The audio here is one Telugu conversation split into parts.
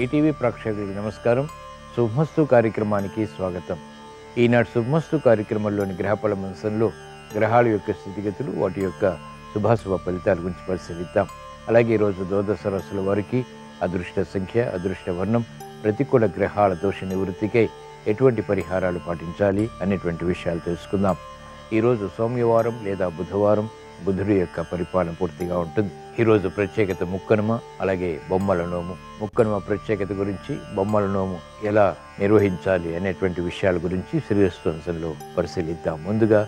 ఈటీవీ ప్రేక్షకులకు నమస్కారం. శుభమస్తు కార్యక్రమానికి స్వాగతం. ఈనాడు శుభమస్తు కార్యక్రమంలోని గ్రహఫల అంశంలో గ్రహాల యొక్క స్థితిగతులు, వాటి యొక్క శుభాశుభ ఫలితాల గురించి పరిశీలిద్దాం. అలాగే ఈరోజు ద్వాదశ రాశుల వారికి అదృష్ట సంఖ్య, అదృష్ట వర్ణం, ప్రతికూల గ్రహాల దోష నివృత్తికై ఎటువంటి పరిహారాలు పాటించాలి అనేటువంటి విషయాలు తెలుసుకుందాం. ఈరోజు సోమవారం లేదా బుధవారం, బుధుడి యొక్క పరిపాలన పూర్తిగా ఉంటుంది. ఈరోజు ప్రత్యేకత ముక్కనుమ, అలాగే బొమ్మల నోము. ముక్కనుమ ప్రత్యేకత గురించి, బొమ్మల నోము ఎలా నిర్వహించాలి అనేటువంటి విషయాల గురించి శ్రీరస్తు అంశంలో పరిశీలిద్దాం. ముందుగా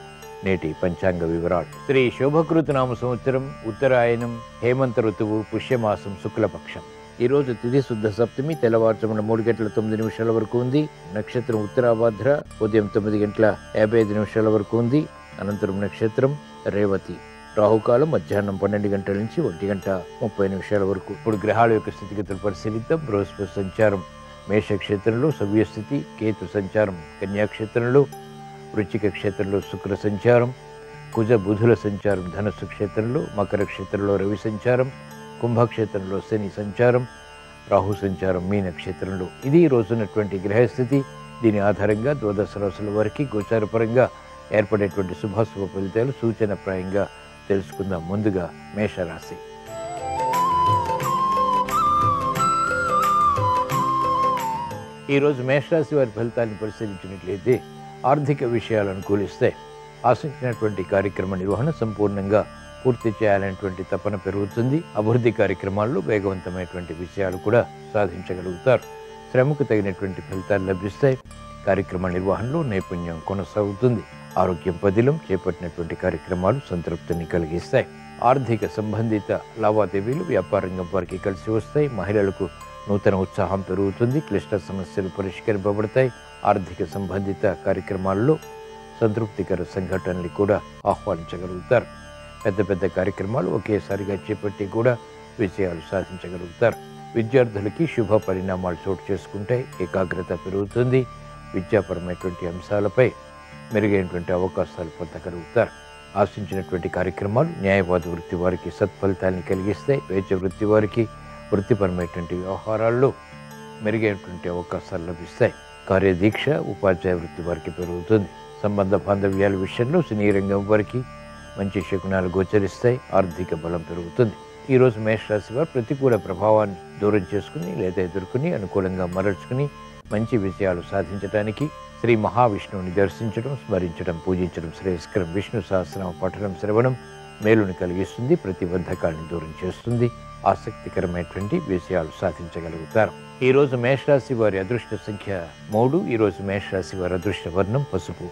నేటి పంచాంగ వివరాలు. శ్రీ శోభకృతనామ సంవత్సరం, ఉత్తరాయణం, హేమంత ఋతువు, పుష్యమాసం, శుక్లపక్షం. ఈరోజు తిథి శుద్ధ సప్తమి, తెల్లవారుజామున 3:09 వరకు ఉంది. నక్షత్రం ఉత్తరాభాద్ర, ఉదయం 9:55 వరకు ఉంది. అనంతరం నక్షత్రం రేవతి. రాహుకాలం మధ్యాహ్నం 12 గంటల నుంచి 1:30 వరకు. ఇప్పుడు గ్రహాల యొక్క స్థితిగతులు పరిశీలిద్దాం. బృహస్పతి సంచారం మేష క్షేత్రంలో, సవ్యస్థితి. కేతు సంచారం కన్యాక్షేత్రంలో, వృశ్చిక క్షేత్రంలో శుక్ర సంచారం, కుజ బుధుల సంచారం ధనస్సు క్షేత్రంలో, మకర క్షేత్రంలో రవి సంచారం, కుంభక్షేత్రంలో శని సంచారం, రాహు సంచారం మీన క్షేత్రంలో. ఇది ఈ రోజున్నటువంటి గ్రహస్థితి. దీని ఆధారంగా ద్వాదశ రాశుల వారికి గోచారపరంగా ఏర్పడేటువంటి శుభాశుభ ఫలితాలు సూచనప్రాయంగా తెలుసుకుందాం. ముందుగా మేషరాశి. ఈరోజు మేషరాశి వారి ఫలితాలను పరిశీలించినట్లయితే ఆర్థిక విషయాలు అనుకూలిస్తే ఆశించినటువంటి కార్యక్రమ నిర్వహణ సంపూర్ణంగా పూర్తి చేయాలనేటువంటి తపన పెరుగుతుంది. అభివృద్ధి కార్యక్రమాల్లో వేగవంతమైనటువంటి విషయాలు కూడా సాధించగలుగుతారు. శ్రమకు తగినటువంటి ఫలితాలు లభిస్తాయి. కార్యక్రమ నిర్వహణలో నైపుణ్యం కొనసాగుతుంది. ఆరోగ్యం పదిలం. చేపట్టినటువంటి కార్యక్రమాలు సంతృప్తిని కలిగిస్తాయి. ఆర్థిక సంబంధిత లావాదేవీలు వ్యాపార రంగం వారికి కలిసి వస్తాయి. మహిళలకు నూతన ఉత్సాహం పెరుగుతుంది. క్లిష్ట సమస్యలు పరిష్కరింపబడతాయి. ఆర్థిక సంబంధిత కార్యక్రమాల్లో సంతృప్తికర సంఘటనలు కూడా ఆహ్వానించగలుగుతారు. పెద్ద పెద్ద కార్యక్రమాలు ఒకేసారిగా చేపట్టి కూడా విజయాలు సాధించగలుగుతారు. విద్యార్థులకి శుభ పరిణామాలు చోటు చేసుకుంటాయి. ఏకాగ్రత పెరుగుతుంది. విద్యాపరమైనటువంటి అంశాలపై మెరుగైనటువంటి అవకాశాలు పొందగలుగుతారు. ఆశించినటువంటి కార్యక్రమాలు న్యాయవాద వృత్తి వారికి సత్ఫలితాన్ని కలిగిస్తాయి. వైద్య వృత్తి వారికి వృత్తిపరమైనటువంటి వ్యవహారాల్లో మెరుగైనటువంటి అవకాశాలు లభిస్తాయి. కార్యదీక్ష ఉపాధ్యాయ వృత్తి వారికి పెరుగుతుంది. సంబంధ బాంధవ్యాల విషయంలో సినీ రంగం వారికి మంచి శకునాలు గోచరిస్తాయి. ఆర్థిక బలం పెరుగుతుంది. ఈరోజు మేషరాశి వారు ప్రతికూల ప్రభావాన్ని దూరం చేసుకుని లేదా ఎదుర్కొని అనుకూలంగా మరల్చుకుని మంచి విజయాలు సాధించడానికి శ్రీ మహావిష్ణువుని దర్శించడం, స్మరించడం, పూజించడం శ్రేయస్కరం. విష్ణు సహస్రనామ పఠనం, శ్రవణం మేలుని కలిగిస్తుంది. ప్రతిబంధకాలను దూరం చేస్తుంది. ఆసక్తికరమైనటువంటి విజయాలు సాధించగలుగుతారు. ఈరోజు మేషరాశి వారి అదృష్ట సంఖ్య 3. ఈరోజు మేషరాశి వారి అదృష్ట వర్ణం పసుపు.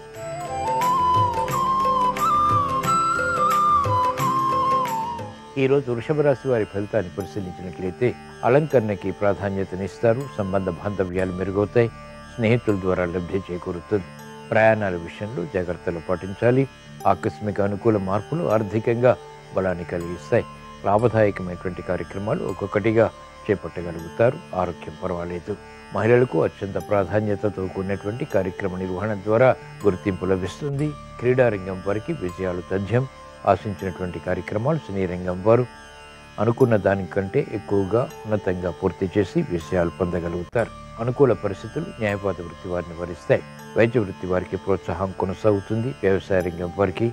ఈరోజు వృషభ రాశి వారి ఫలితాన్ని పరిశీలించినట్లయితే అలంకరణకి ప్రాధాన్యతనిస్తారు. సంబంధ బాంధవ్యాలు మెరుగవుతాయి. స్నేహితుల ద్వారా లబ్ధి చేకూరుతుంది. ప్రయాణాల విషయంలో జాగ్రత్తలు పాటించాలి. ఆకస్మిక అనుకూల మార్పులు ఆర్థికంగా బలాన్ని కలిగిస్తాయి. లాభదాయకమైనటువంటి కార్యక్రమాలు ఒక్కొక్కటిగా చేపట్టగలుగుతారు. ఆరోగ్యం పర్వాలేదు. మహిళలకు అత్యంత ప్రాధాన్యతతో కూడినటువంటి కార్యక్రమ నిర్వహణ ద్వారా గుర్తింపు లభిస్తుంది. క్రీడారంగం వారికి విజయాలు తథ్యం. ఆశించినటువంటి కార్యక్రమాలు సినీ రంగం వారు అనుకున్న దానికంటే ఎక్కువగా ఉన్నతంగా పూర్తి చేసి విజయాలు పొందగలుగుతారు. అనుకూల పరిస్థితులు న్యాయవాద వృత్తి వారిని వరిస్తాయి. వైద్య వృత్తి వారికి ప్రోత్సాహం కొనసాగుతుంది. వ్యవసాయ రంగం వారికి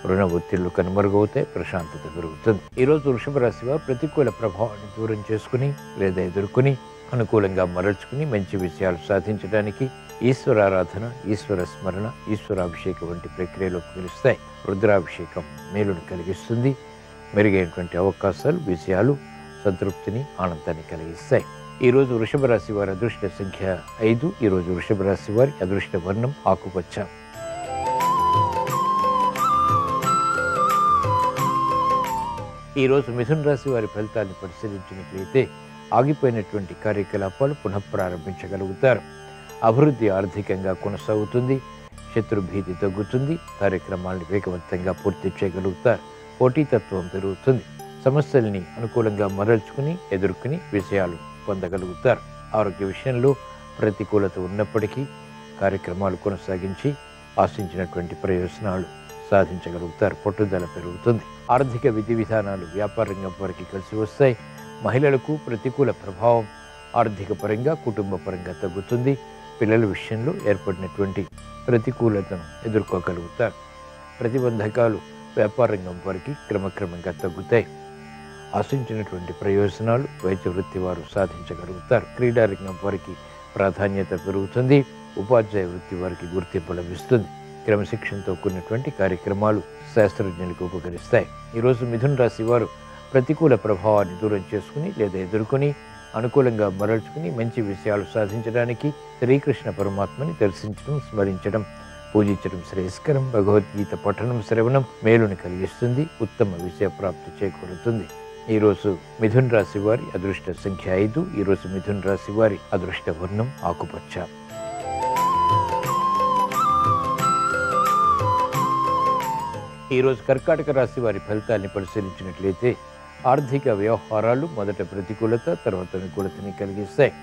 రుణ ఒత్తిళ్లు కనుమరుగవుతాయి. ప్రశాంతత పెరుగుతుంది. ఈరోజు వృషభ రాశి వారు ప్రతికూల ప్రభావాన్ని దూరం చేసుకుని లేదా ఎదుర్కొని అనుకూలంగా మరల్చుకుని మంచి విజయాలు సాధించడానికి ఈశ్వరారాధన, ఈశ్వర స్మరణ, ఈశ్వరాభిషేకం వంటి ప్రక్రియలోకి పిలుస్తాయి. రుద్రాభిషేకం మేలును కలిగిస్తుంది. మెరుగైనటువంటి అవకాశాలు, విజయాలు సంతృప్తిని, ఆనందాన్ని కలిగిస్తాయి. ఈరోజు వృషభ రాశి వారి అదృష్ట సంఖ్య 5. ఈరోజు వృషభ రాశి వారి అదృష్ట వర్ణం ఆకుపచ్చ. ఈరోజు మిథున రాశి వారి ఫలితాన్ని పరిశీలించినట్లయితే ఆగిపోయినటువంటి కార్యకలాపాలు పునఃప్రారంభించగలుగుతారు. అభివృద్ధి ఆర్థికంగా కొనసాగుతుంది. శత్రుభీతి తగ్గుతుంది. కార్యక్రమాలను వేగవంతంగా పూర్తి చేయగలుగుతారు. పోటీతత్వం పెరుగుతుంది. సమస్యల్ని అనుకూలంగా మరల్చుకుని ఎదుర్కొని విజయాలు పొందగలుగుతారు. ఆరోగ్య విషయంలో ప్రతికూలత ఉన్నప్పటికీ కార్యక్రమాలు కొనసాగించి ఆశించినటువంటి ప్రయోజనాలు సాధించగలుగుతారు. పట్టుదల పెరుగుతుంది. ఆర్థిక విధి విధానాలు వ్యాపార రంగం వారికి కలిసి వస్తాయి. మహిళలకు ప్రతికూల ప్రభావం ఆర్థిక పరంగా కుటుంబ పరంగా తగ్గుతుంది. పిల్లల విషయంలో ఏర్పడినటువంటి ప్రతికూలతను ఎదుర్కోగలుగుతారు. ప్రతిబంధకాలు వ్యాపార రంగం వారికి క్రమక్రమంగా తగ్గుతాయి. ఆశించినటువంటి ప్రయోజనాలు వైద్య వృత్తి వారు సాధించగలుగుతారు. క్రీడారంగం వారికి ప్రాధాన్యత పెరుగుతుంది. ఉపాధ్యాయ వృత్తి వారికి గుర్తింపు లభిస్తుంది. క్రమశిక్షణతో కూడినటువంటి కార్యక్రమాలు శాస్త్రజ్ఞులకు ఉపకరిస్తాయి. ఈరోజు మిథున రాశి వారు ప్రతికూల ప్రభావాన్ని దూరం చేసుకుని లేదా ఎదుర్కొని అనుకూలంగా మరల్చుకుని మంచి విషయాలు సాధించడానికి శ్రీకృష్ణ పరమాత్మని దర్శించడం, స్మరించడం, పూజించడం శ్రేయస్కరం. భగవద్గీత పఠనం, శ్రవణం మేలుని కలిగిస్తుంది. ఉత్తమ విషయ ప్రాప్తి చేకూరుతుంది. ఈరోజు మిథున రాశి వారి అదృష్ట సంఖ్య 5. ఈరోజు మిథున రాశి వారి అదృష్ట వర్ణం ఆకుపచ్చ. ఈరోజు కర్కాటక రాశి వారి ఫలితాన్ని పరిశీలించినట్లయితే ఆర్థిక వ్యవహారాలు మొదట ప్రతికూలత, తర్వాత అనుకూలతని కలిగిస్తాయి.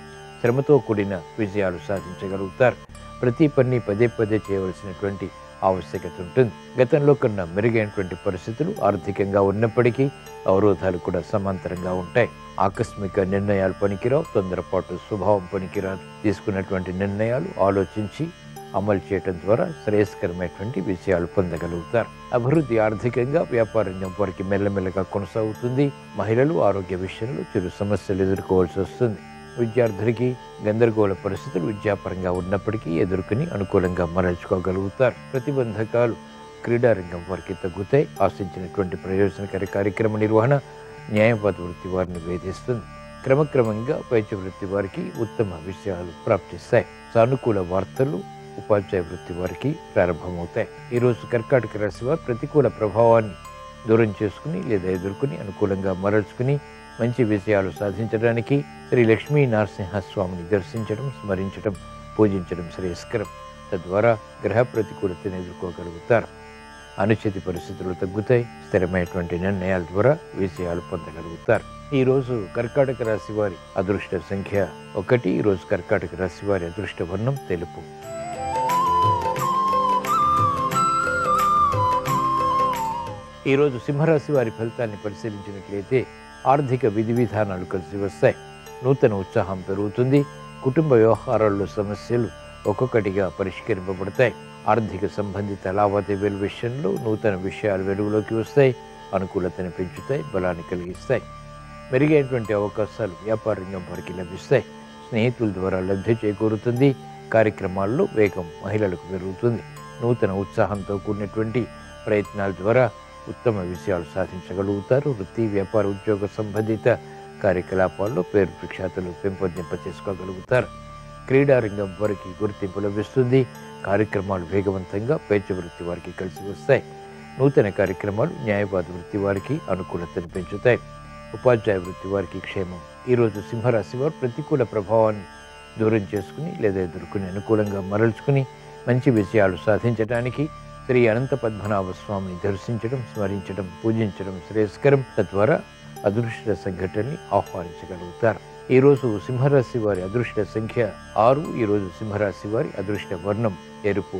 శ్రమతో కూడిన విజయాలు సాధించగలుగుతారు. ప్రతి పని పదే పదే చేయవలసినటువంటి ఆవశ్యకత ఉంటుంది. గతంలో కన్నా మెరుగైనటువంటి పరిస్థితులు ఆర్థికంగా ఉన్నప్పటికీ అవరోధాలు కూడా సమాంతరంగా ఉంటాయి. ఆకస్మిక నిర్ణయాలు పనికిరావు. తొందరపాటు స్వభావం పనికిరాదు. తీసుకున్నటువంటి నిర్ణయాలు ఆలోచించి అమలు చేయడం ద్వారా శ్రేయస్కరమైనటువంటి విషయాలు పొందగలుగుతారు. అభివృద్ధి ఆర్థికంగా వ్యాపార రంగం వారికి మెల్లమెల్లగా కొనసాగుతుంది. మహిళలు ఆరోగ్య విషయంలో చిరు సమస్యలు ఎదుర్కోవాల్సి వస్తుంది. విద్యార్థులకి గందరగోళ పరిస్థితులు విద్యాపరంగా ఉన్నప్పటికీ ఎదుర్కొని అనుకూలంగా మరల్చుకోగలుగుతారు. ప్రతిబంధకాలు క్రీడారంగం వారికి తగ్గుతాయి. ఆశించినటువంటి ప్రయోజనకర కార్యక్రమ నిర్వహణ న్యాయవాద వృత్తి వారిని వేధిస్తుంది. క్రమక్రమంగా వైద్య వృత్తి వారికి ఉత్తమ విషయాలు ప్రాప్తిస్తాయి. సానుకూల వార్తలు ఉపాధ్యాయ వృత్తి వారికి ప్రారంభమవుతాయి. ఈరోజు కర్కాటక రాశి వారు ప్రతికూల ప్రభావాన్ని దూరం చేసుకుని లేదా ఎదుర్కొని అనుకూలంగా మరల్చుకుని మంచి విజయాలు సాధించడానికి శ్రీ లక్ష్మీ నరసింహస్వామిని దర్శించడం, స్మరించడం, పూజించడం శ్రేయస్కరం. తద్వారా గ్రహ ప్రతికూలతను ఎదుర్కోగలుగుతారు. అనుచిత పరిస్థితులు తగ్గుతాయి. స్థిరమైనటువంటి నిర్ణయాల ద్వారా విజయాలు పొందగలుగుతారు. ఈరోజు కర్కాటక రాశి వారి అదృష్ట సంఖ్య 1. ఈరోజు కర్కాటక రాశి వారి అదృష్ట వర్ణం తెలుపు. ఈరోజు సింహరాశి వారి ఫలితాన్ని పరిశీలించినట్లయితే ఆర్థిక విధి విధానాలు కలిసి వస్తాయి. నూతన ఉత్సాహం పెరుగుతుంది. కుటుంబ వ్యవహారాల్లో సమస్యలు ఒక్కొక్కటిగా పరిష్కరింపబడతాయి. ఆర్థిక సంబంధిత లావాదేవీల విషయంలో నూతన విషయాలు వెలుగులోకి వస్తాయి. అనుకూలతను పెంచుతాయి, బలాన్ని కలిగిస్తాయి. మెరుగైనటువంటి అవకాశాలు వ్యాపార రంగం వారికి లభిస్తాయి. స్నేహితుల ద్వారా లబ్ధి చేకూరుతుంది. కార్యక్రమాల్లో వేగం మహిళలకు పెరుగుతుంది. నూతన ఉత్సాహంతో కూడినటువంటి ప్రయత్నాల ద్వారా ఉత్తమ విషయాలు సాధించగలుగుతారు. వృత్తి, వ్యాపార, ఉద్యోగ సంబంధిత కార్యకలాపాల్లో పేరు ప్రఖ్యాతులు పెంపొందింప చేసుకోగలుగుతారు. క్రీడారంగం వారికి గుర్తింపు లభిస్తుంది. కార్యక్రమాలు వేగవంతంగా వైద్య వృత్తి వారికి కలిసి వస్తాయి. నూతన కార్యక్రమాలు న్యాయవాద వృత్తి వారికి అనుకూలతను పెంచుతాయి. ఉపాధ్యాయ వృత్తి వారికి క్షేమం. ఈరోజు సింహరాశి వారు ప్రతికూల ప్రభావాన్ని దూరం చేసుకుని లేదా ఎదుర్కొని అనుకూలంగా మరల్చుకుని మంచి విజయాలు సాధించడానికి శ్రీ అనంత పద్మనాభ స్వామిని దర్శించడం, స్మరించడం, పూజించడం శ్రేయస్కరం. తద్వారా అదృష్ట సంఘటనని ఆహ్వానించగలుగుతారు. ఈరోజు సింహరాశి వారి అదృష్ట సంఖ్య 6. ఈరోజు సింహరాశి వారి అదృష్ట వర్ణం ఎరుపు.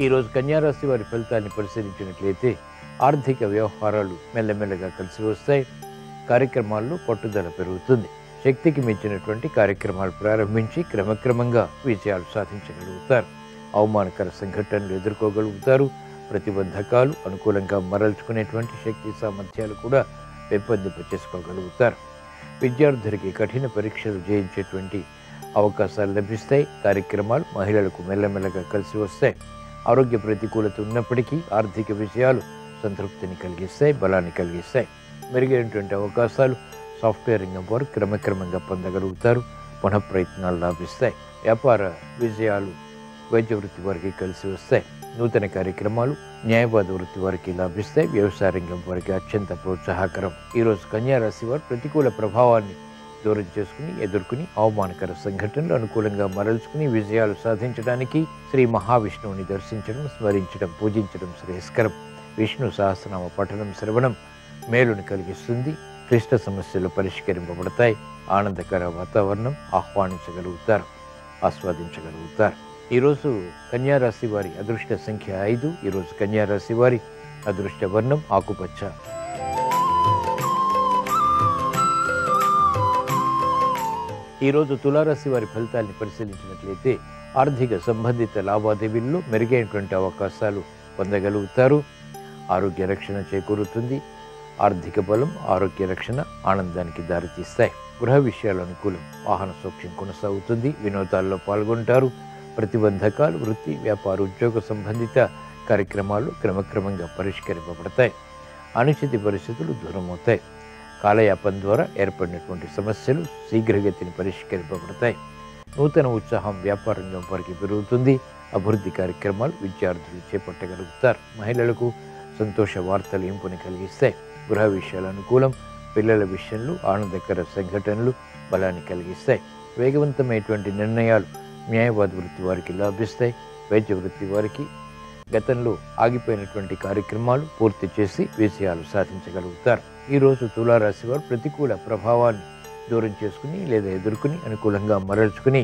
ఈరోజు కన్యారాశి వారి ఫలితాన్ని పరిశీలించినట్లయితే ఆర్థిక వ్యవహారాలు మెల్లమెల్లగా కలిసి వస్తాయి. కార్యక్రమాల్లో పట్టుదల పెరుగుతుంది. శక్తికి మించినటువంటి కార్యక్రమాలు ప్రారంభించి క్రమక్రమంగా విజయాలు సాధించగలుగుతారు. అవమానకర సంఘటనలు ఎదుర్కోగలుగుతారు. ప్రతిబంధకాలు అనుకూలంగా మరల్చుకునేటువంటి శక్తి సామర్థ్యాలు కూడా పెంపొందింప చేసుకోగలుగుతారు. విద్యార్థులకి కఠిన పరీక్షలు జయించేటువంటి అవకాశాలు లభిస్తాయి. కార్యక్రమాలు మహిళలకు మెల్లమెల్లగా కలిసి వస్తాయి. ఆరోగ్య ప్రతికూలత ఉన్నప్పటికీ ఆర్థిక విషయాలు సంతృప్తిని కలిగిస్తాయి, బలాన్ని కలిగిస్తాయి. మెరుగైనటువంటి అవకాశాలు సాఫ్ట్వేర్ రంగం వారు క్రమక్రమంగా పొందగలుగుతారు. పునఃప్రయత్నాలు లాభిస్తాయి. వ్యాపార విజయాలు వైద్య వృత్తి వారికి కలిసి వస్తాయి. నూతన కార్యక్రమాలు న్యాయవాద వృత్తి వారికి లాభిస్తాయి. వ్యవసాయ రంగం వారికి అత్యంత ప్రోత్సాహకరం. ఈరోజు కన్యారాశి వారు ప్రతికూల ప్రభావాన్ని దూరం చేసుకుని ఎదుర్కొని అవమానకర సంఘటనలు అనుకూలంగా మరల్చుకుని విజయాలు సాధించడానికి శ్రీ మహావిష్ణువుని దర్శించడం, స్మరించడం, పూజించడం శ్రేయస్కరం. విష్ణు సహస్రనామ పఠనం, శ్రవణం మేలుని కలిగిస్తుంది. క్లిష్ట సమస్యలు పరిష్కరింపబడతాయి. ఆనందకర వాతావరణం ఆహ్వానించగలుగుతారు, ఆస్వాదించగలుగుతారు. ఈరోజు కన్యారాశి వారి అదృష్ట సంఖ్య 5. ఈరోజు కన్యారాశి వారి అదృష్ట వర్ణం ఆకుపచ్చ. ఈరోజు తులారాశి వారి ఫలితాన్ని పరిశీలించినట్లయితే ఆర్థిక సంబంధిత లావాదేవీల్లో మెరుగైనటువంటి అవకాశాలు పొందగలుగుతారు. ఆరోగ్య రక్షణ చేకూరుతుంది. ఆర్థిక బలం, ఆరోగ్య రక్షణ ఆనందానికి దారితీస్తాయి. గృహ విషయాలు అనుకూలం. వాహన సౌఖ్యం కొనసాగుతుంది. వినోదాల్లో పాల్గొంటారు. ప్రతిబంధకాలు వృత్తి, వ్యాపార, ఉద్యోగ సంబంధిత కార్యక్రమాలు క్రమక్రమంగా పరిష్కరింపబడతాయి. అనిశ్చిత పరిస్థితులు దూరమవుతాయి. కాలయాపన ద్వారా ఏర్పడినటువంటి సమస్యలు శీఘ్రగతిని పరిష్కరింపబడతాయి. నూతన ఉత్సాహం వ్యాపార రంగం వారికి పెరుగుతుంది. అభివృద్ధి కార్యక్రమాలు విద్యార్థులు చేపట్టగలుగుతారు. మహిళలకు సంతోష వార్తలు ఇంపుని కలిగిస్తాయి. గృహ విషయాలు అనుకూలం. పిల్లల విషయంలో ఆనందకర సంఘటనలు బలాన్ని కలిగిస్తాయి. వేగవంతమైనటువంటి నిర్ణయాలు న్యాయవాద వృత్తి వారికి లాభిస్తాయి. వైద్య వృత్తి వారికి గతంలో ఆగిపోయినటువంటి కార్యక్రమాలు పూర్తి చేసి విజయాలు సాధించగలుగుతారు. ఈరోజు తులారాశి వారు ప్రతికూల ప్రభావాన్ని దూరం చేసుకుని లేదా ఎదుర్కొని అనుకూలంగా మరల్చుకుని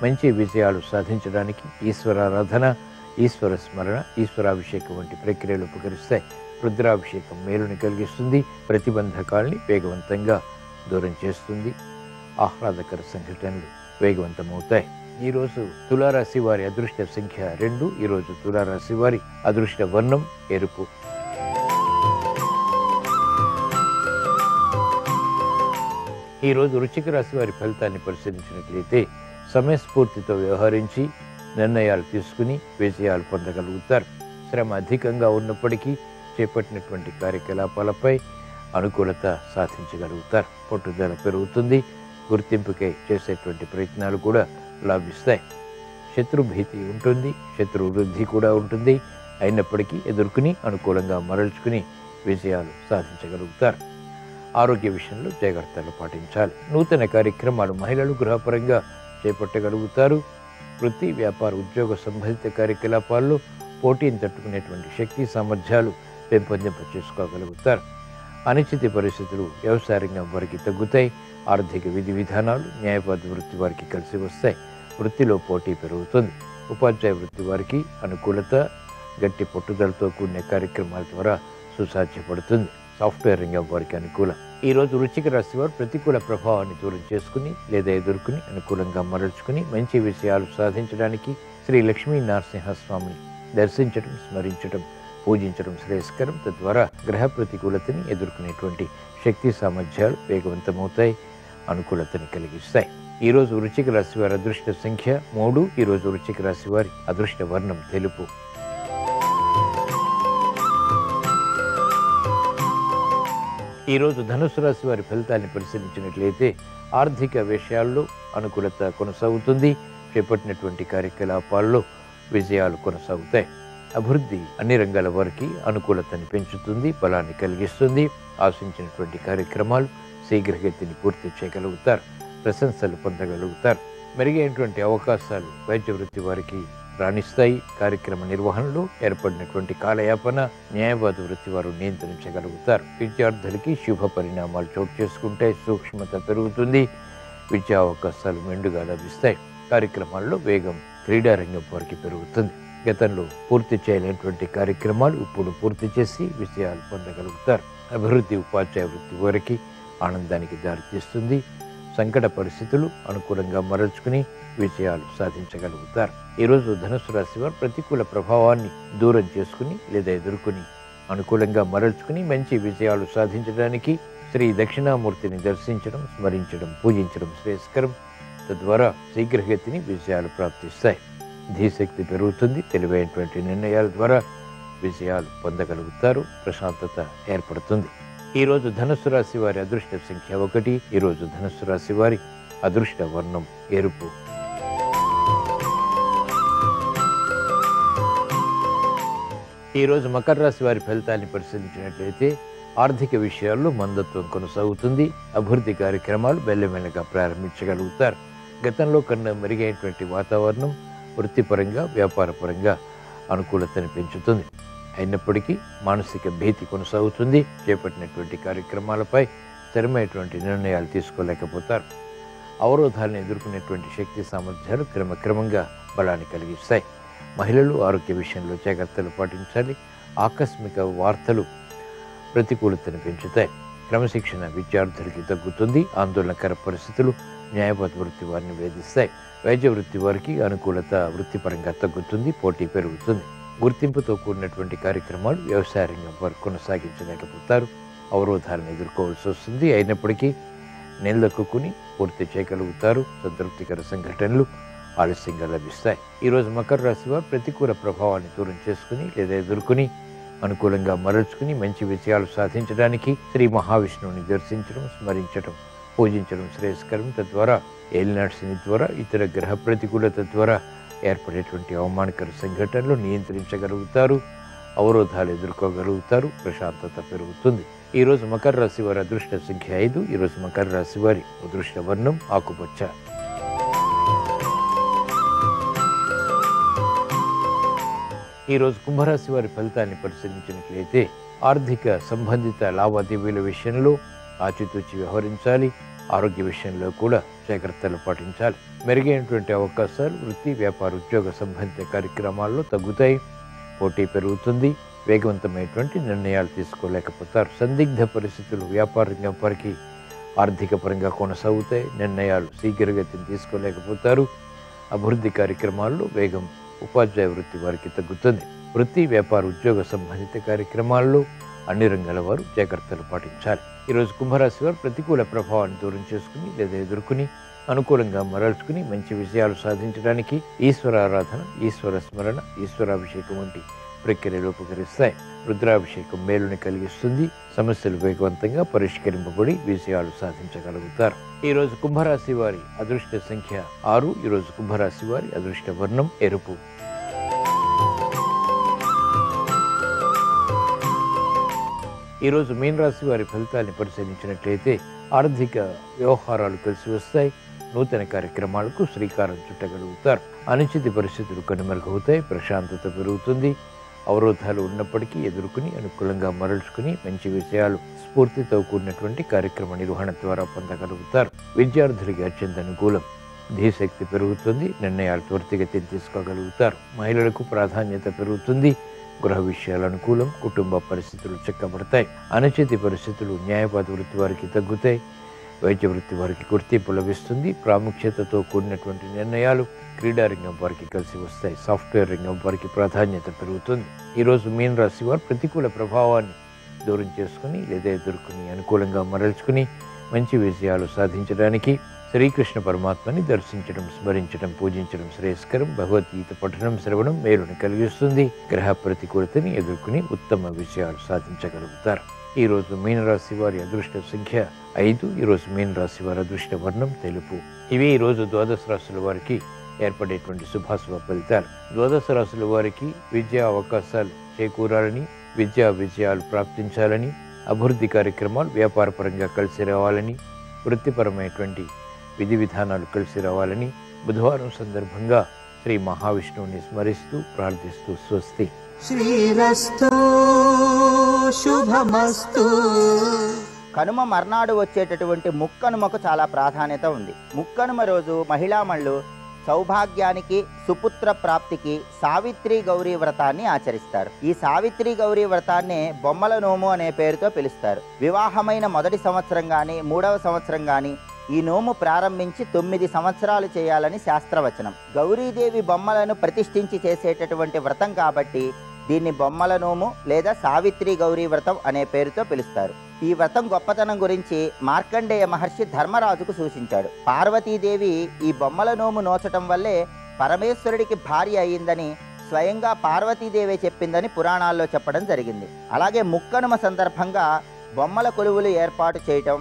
మంచి విజయాలు సాధించడానికి ఈశ్వరారాధన, ఈశ్వర స్మరణ, ఈశ్వరాభిషేకం వంటి ప్రక్రియలు ఉపకరిస్తాయి. రుద్రాభిషేకం మేలుని కలిగిస్తుంది. ప్రతిబంధకాల్ని వేగవంతంగా దూరం చేస్తుంది. ఆహ్లాదకర సంఘటనలు వేగవంతమవుతాయి. ఈరోజు తులారాశి వారి అదృష్ట సంఖ్య 2. ఈరోజు తులారాశి వారి అదృష్ట వర్ణం ఎరుపు. ఈరోజు వృశ్చిక రాశి వారి ఫలితాన్ని పరిశీలించినట్లయితే సమయస్ఫూర్తితో వ్యవహరించి నిర్ణయాలు తీసుకుని విజయాలు పొందగలుగుతారు. శ్రమ అధికంగా ఉన్నప్పటికీ చేపట్టినటువంటి కార్యకలాపాలపై అనుకూలత సాధించగలుగుతారు. పట్టుదల పెరుగుతుంది. గుర్తింపుకై చేసేటువంటి ప్రయత్నాలు కూడా లాభిస్తాయి. శత్రుభీతి ఉంటుంది. శత్రు వృద్ధి కూడా ఉంటుంది. అయినప్పటికీ ఎదుర్కొని అనుకూలంగా మరల్చుకుని విజయాలు సాధించగలుగుతారు. ఆరోగ్య విషయంలో జాగ్రత్తలు పాటించాలి. నూతన కార్యక్రమాలు మహిళలు గృహపరంగా చేపట్టగలుగుతారు. వృత్తి, వ్యాపార, ఉద్యోగ సంబంధిత కార్యకలాపాల్లో పోటీని తట్టుకునేటువంటి శక్తి సామర్థ్యాలు పెంపొందింప చేసుకోగలుగుతారు. అనిశ్చిత పరిస్థితులు వ్యవసాయ రంగం వారికి తగ్గుతాయి. ఆర్థిక విధి విధానాలు న్యాయవాద వృత్తి వారికి కలిసి వస్తాయి. వృత్తిలో పోటీ పెరుగుతుంది. ఉపాధ్యాయ వృత్తి వారికి అనుకూలత, గట్టి పట్టుదలతో కూడిన కార్యక్రమాల ద్వారా సుసాధ్యపడుతుంది. సాఫ్ట్వేర్ రంగం వారికి అనుకూలం. ఈరోజు వృశ్చిక రాశి వారు ప్రతికూల ప్రభావాన్ని దూరం చేసుకుని లేదా ఎదుర్కొని అనుకూలంగా మరల్చుకుని మంచి విషయాలు సాధించడానికి శ్రీ లక్ష్మీ నరసింహస్వామిని దర్శించడం, స్మరించడం, పూజించడం శ్రేయస్కరం. తద్వారా గ్రహ ప్రతికూలతని ఎదుర్కొనేటువంటి శక్తి సామర్థ్యాలు వేగవంతమవుతాయి. అనుకూలతని కలిగిస్తాయి. ఈరోజు వృశ్చిక రాశి వారి అదృష్ట సంఖ్య 3. ఈరోజు వృశ్చిక రాశి వారి అదృష్ట వర్ణం తెలుపు. ఈరోజు ధనుసు రాశి వారి ఫలితాన్ని పరిశీలించినట్లయితే ఆర్థిక విషయాల్లో అనుకూలత కొనసాగుతుంది. చేపట్టినటువంటి కార్యకలాపాల్లో విజయాలు కొనసాగుతాయి. అభివృద్ధి అన్ని రంగాల వారికి అనుకూలతని పెంచుతుంది, బలాన్ని కలిగిస్తుంది. ఆశించినటువంటి కార్యక్రమాలు శీఘ్రగతిని పూర్తి చేయగలుగుతారు. ప్రశంసలు పొందగలుగుతారు. మెరుగైనటువంటి అవకాశాలు వైద్య వృత్తి వారికి రాణిస్తాయి. కార్యక్రమ నిర్వహణలో ఏర్పడినటువంటి కాలయాపన న్యాయవాద వృత్తి వారు నియంత్రించగలుగుతారు. విద్యార్థులకి శుభ పరిణామాలు చోటు చేసుకుంటే సూక్ష్మత పెరుగుతుంది. విద్యా అవకాశాలు మెండుగా లభిస్తాయి. కార్యక్రమాల్లో వేగం క్రీడారంగం వారికి పెరుగుతుంది. గతంలో పూర్తి చేయలేనటువంటి కార్యక్రమాలు ఇప్పుడు పూర్తి చేసి విజయాలు పొందగలుగుతారు. అభివృద్ధి ఉపాధ్యాయ వృత్తి వారికి ఆనందానికి దారితీస్తుంది. సంకట పరిస్థితులు అనుకూలంగా మరల్చుకుని విజయాలు సాధించగలుగుతారు. ఈరోజు ధనుసు రాశి వారు ప్రతికూల ప్రభావాన్ని దూరం చేసుకుని లేదా ఎదుర్కొని అనుకూలంగా మరల్చుకుని మంచి విజయాలు సాధించడానికి శ్రీ దక్షిణామూర్తిని దర్శించడం, స్మరించడం, పూజించడం శ్రేయస్కరం. తద్వారా శీఘ్రగతిని విజయాలు ప్రాప్తిస్తాయి. ధీశక్తి పెరుగుతుంది. తెలివైనటువంటి నిర్ణయాల ద్వారా విజయాలు పొందగలుగుతారు. ప్రశాంతత ఏర్పడుతుంది. ఈరోజు ధనుస్సు రాశి వారి అదృష్ట సంఖ్య 1. ఈరోజు ధనుస్సు రాశి వారి అదృష్ట వర్ణం ఎరుపు. ఈరోజు మకర రాశి వారి ఫలితాన్ని పరిశీలించినట్లయితే ఆర్థిక విషయాల్లో మందత్వం కొనసాగుతుంది. అభివృద్ధి కార్యక్రమాలు మెల్లమెల్లగా ప్రారంభించగలుగుతారు. గతంలో కన్నా మెరుగైనటువంటి వాతావరణం వృత్తిపరంగా, వ్యాపారపరంగా అనుకూలతని పెంచుతుంది. అయినప్పటికీ మానసిక భీతి కొనసాగుతుంది. చేపట్టినటువంటి కార్యక్రమాలపై స్థిరమైనటువంటి నిర్ణయాలు తీసుకోలేకపోతారు. అవరోధాలను ఎదుర్కొనేటువంటి శక్తి సామర్థ్యాలు క్రమక్రమంగా బలాన్ని కలిగిస్తాయి. మహిళలు ఆరోగ్య విషయంలో జాగ్రత్తలు పాటించాలి. ఆకస్మిక వార్తలు ప్రతికూలతను పెంచుతాయి. క్రమశిక్షణ విద్యార్థులకి తగ్గుతుంది. ఆందోళనకర పరిస్థితులు న్యాయవాద వృత్తి వారిని వేధిస్తాయి. వైద్య వృత్తి వారికి అనుకూలత వృత్తిపరంగా తగ్గుతుంది. పోటీ పెరుగుతుంది. గుర్తింపుతో కూడినటువంటి కార్యక్రమాలు వ్యవసాయ రంగం వారు కొనసాగించలేకపోతారు. అవరోధాలను ఎదుర్కోవాల్సి వస్తుంది. అయినప్పటికీ నిలదొక్కుని పూర్తి చేయగలుగుతారు. సంతృప్తికర సంఘటనలు ఆలస్యంగా లభిస్తాయి. ఈరోజు మకర రాశి వారు ప్రతికూల ప్రభావాన్ని దూరం చేసుకుని లేదా ఎదుర్కొని అనుకూలంగా మరల్చుకుని మంచి విజయాలు సాధించడానికి శ్రీ మహావిష్ణువుని దర్శించడం, స్మరించడం, పూజించడం శ్రేయస్కరం. తద్వారా ఏలినాటి శని ద్వారా ఇతర గ్రహ ప్రతికూలత ద్వారా ఏర్పడేటువంటి అవమానకర సంఘటనలు నియంత్రించగలుగుతారు. అవరోధాలు ఎదుర్కోగలుగుతారు. ప్రశాంతత పెరుగుతుంది. ఈరోజు మకర రాశి వారి అదృష్ట సంఖ్య 5. ఈరోజు మకర రాశి వారి అదృష్ట వర్ణం ఆకుపచ్చ. ఈరోజు కుంభరాశి వారి ఫలితాన్ని పరిశీలించినట్లయితే ఆర్థిక సంబంధిత లావాదేవీల విషయంలో ఆచితూచి వ్యవహరించాలి. ఆరోగ్య విషయంలో కూడా జాగ్రత్తలు పాటించాలి. మెరుగైనటువంటి అవకాశాలు వృత్తి, వ్యాపార, ఉద్యోగ సంబంధిత కార్యక్రమాల్లో తగ్గుతాయి. పోటీ పెరుగుతుంది. వేగవంతమైనటువంటి నిర్ణయాలు తీసుకోలేకపోతారు. సందిగ్ధ పరిస్థితులు వ్యాపార రంగం వారికి ఆర్థిక పరంగా కొనసాగుతాయి. నిర్ణయాలు శీఘ్రగతిని తీసుకోలేకపోతారు. అభివృద్ధి కార్యక్రమాల్లో వేగం ఉపాధ్యాయ వృత్తి వారికి తగ్గుతుంది. వృత్తి, వ్యాపార, ఉద్యోగ సంబంధిత కార్యక్రమాల్లో అన్ని రంగాల వారు జాగ్రత్తలు పాటించాలి. ఈరోజు కుంభరాశి వారు ప్రతికూల ప్రభావాన్ని దూరం చేసుకుని లేదా ఎదుర్కొని అనుకూలంగా మరల్చుకుని మంచి విజయాలు సాధించడానికి ఈశ్వర ఆరాధన, ఈశ్వర స్మరణ, ఈశ్వరాభిషేకం వంటి ప్రక్రియలు ఉపకరిస్తాయి. రుద్రాభిషేకం మేలుని కలిగిస్తుంది. సమస్యలు వేగవంతంగా పరిష్కరింపబడి విజయాలు సాధించగలుగుతారు. ఈరోజు కుంభరాశి వారి అదృష్ట సంఖ్య 6. ఈరోజు కుంభరాశి వారి అదృష్ట వర్ణం ఎరుపు. ఈరోజు మీనరాశి వారి ఫలితాన్ని పరిశీలించినట్లయితే ఆర్థిక వ్యవహారాలు కలిసి వస్తాయి. నూతన కార్యక్రమాలకు శ్రీకారం చుట్టగలుగుతారు. అనిశ్చిత పరిస్థితులు కనుమరుగవుతాయి. ప్రశాంతత పెరుగుతుంది. అవరోధాలు ఉన్నప్పటికీ ఎదుర్కొని అనుకూలంగా మరల్చుకుని మంచి విషయాలు స్ఫూర్తితో కూడినటువంటి కార్యక్రమ నిర్వహణ ద్వారా పొందగలుగుతారు. విద్యార్థులకి అత్యంత అనుకూలం. ధీశక్తి పెరుగుతుంది. నిర్ణయాలు త్వరితగతిని తీసుకోగలుగుతారు. మహిళలకు ప్రాధాన్యత పెరుగుతుంది. గృహ విషయాలు అనుకూలం. కుటుంబ పరిస్థితులు చక్కబడతాయి. అనిశ్చిత పరిస్థితులు న్యాయవాద వృత్తి వారికి తగ్గుతాయి. వైద్య వృత్తి వారికి గుర్తింపు లభిస్తుంది. ప్రాముఖ్యతతో కూడినటువంటి నిర్ణయాలు క్రీడారంగం వారికి కలిసి వస్తాయి. సాఫ్ట్వేర్ రంగం వారికి ప్రాధాన్యత పెరుగుతుంది. ఈరోజు మీనరాశి వారు ప్రతికూల ప్రభావాన్ని దూరం చేసుకుని లేదా ఎదుర్కొని అనుకూలంగా మరల్చుకుని మంచి విజయాలు సాధించడానికి శ్రీకృష్ణ పరమాత్మని దర్శించడం, స్మరించడం, పూజించడం శ్రేయస్కరం. భగవద్గీత పఠనం, శ్రవణం మేలుని కలిగిస్తుంది. గ్రహ ప్రతికూలతని ఎదుర్కొని ఉత్తమ విజయాలు సాధించగలుగుతారు. ఈరోజు మీనరాశి వారి అదృష్ట సంఖ్య 5. ఈరోజు మీనరాశి వారి అదృష్ట వర్ణం తెలుపు. ఇవి ఈరోజు ద్వాదశ రాశుల వారికి ఏర్పడేటువంటి శుభాశుభ ఫలితాలు. ద్వాదశ రాశుల వారికి విద్యా అవకాశాలు చేకూరాలని, విద్యా విజయాలు ప్రాప్తించాలని, అభివృద్ధి కార్యక్రమాలు వ్యాపారపరంగా కలిసి రావాలని, వృత్తిపరమైనటువంటి విధి విధానాలు కలిసి రావాలని బుధవారం సందర్భంగా శ్రీ మహావిష్ణువుని స్మరిస్తూ ప్రార్థిస్తూ స్వస్తి. శ్రీరస్తు శుభమస్తు. కనుమ మర్నాడు వచ్చేటటువంటి ముక్కనుమకు చాలా ప్రాధాన్యత ఉంది. ముక్కనుమ రోజు మహిళామణులు సౌభాగ్యానికి, సుపుత్ర ప్రాప్తికి సావిత్రి గౌరీ వ్రతాన్ని ఆచరిస్తారు. ఈ సావిత్రి గౌరీ వ్రతాన్ని బొమ్మల నోము అనే పేరుతో పిలుస్తారు. వివాహమైన మొదటి సంవత్సరం కానీ, మూడవ సంవత్సరం కానీ ఈ నోము ప్రారంభించి 9 సంవత్సరాలు చేయాలని శాస్త్రవచనం. గౌరీదేవి బొమ్మలను ప్రతిష్ఠించి చేసేటటువంటి వ్రతం కాబట్టి దీన్ని బొమ్మల నోము లేదా సావిత్రి గౌరీ వ్రతం అనే పేరుతో పిలుస్తారు. ఈ వ్రతం గొప్పతనం గురించి మార్కండేయ మహర్షి ధర్మరాజుకు సూచించాడు. పార్వతీదేవి ఈ బొమ్మల నోము నోచటం వల్లే పరమేశ్వరుడికి భార్య అయిందని స్వయంగా పార్వతీదేవి చెప్పిందని పురాణాల్లో చెప్పడం జరిగింది. అలాగే ముక్కనుమ సందర్భంగా బొమ్మల కొలువులు ఏర్పాటు చేయటం,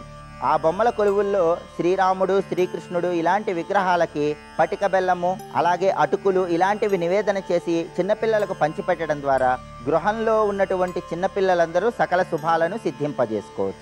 ఆ బొమ్మల కొలువుల్లో శ్రీరాముడు, శ్రీకృష్ణుడు ఇలాంటి విగ్రహాలకి పటిక బెల్లము, అలాగే అటుకులు ఇలాంటివి నివేదన చేసి చిన్నపిల్లలకు పంచిపెట్టడం ద్వారా గృహంలో ఉన్నటువంటి చిన్నపిల్లలందరూ సకల శుభాలను సిద్ధింపజేసుకోవచ్చు.